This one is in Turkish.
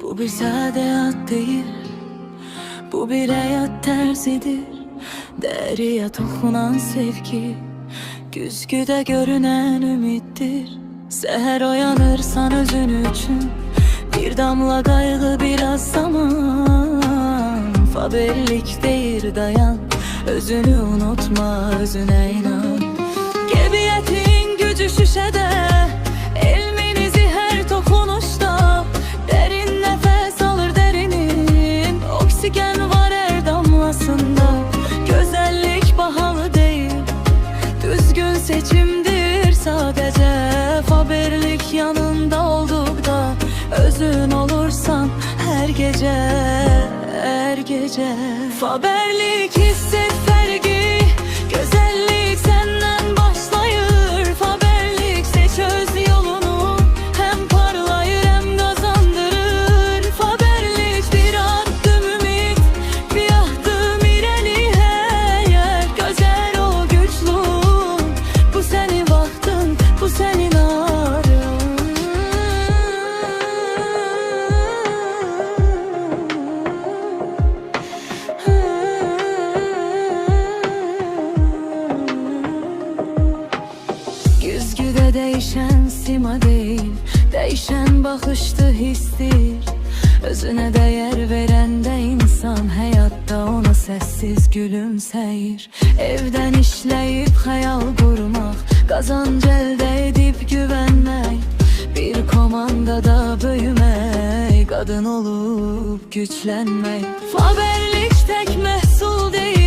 Bu bir sade hayat değil, bu bir hayat tersidir. Deriye dokunan sevgi, güzgüde görünen ümittir. Seher uyanırsan özün için, bir damla kaygı biraz zaman. Faberlik değil dayan, özünü unutma, özüne inan. Gebiyetin gücü şüşede, elminizi her dokunuşta. Derin nefes alır derinin, oksijen var her damlasında. Güzellik pahalı değil, düzgün seçimdir sadece. Faberlik yanında oldukta, özün olursan her gece, her gece. Faberlik hisset vergi, güzellik senden başlayır. Faberlik seç öz yolunu, hem parlayır hem kazandırır. Faberlik bir adım ümit, bir adım ileri her yer. Güzel ol, güçlü, bu senin vaktin, bu senin ağrın. Güzgüde değişen sima değil, değişen bakıştı histir. Özüne değer veren de insan, hayatta ona sessiz gülümseyir. Evden işleyip hayal kurmak, kazanç elde edip güvenmek. Bir komandada büyümek, kadın olup güçlenmek. Faberlik tek mehsul değil,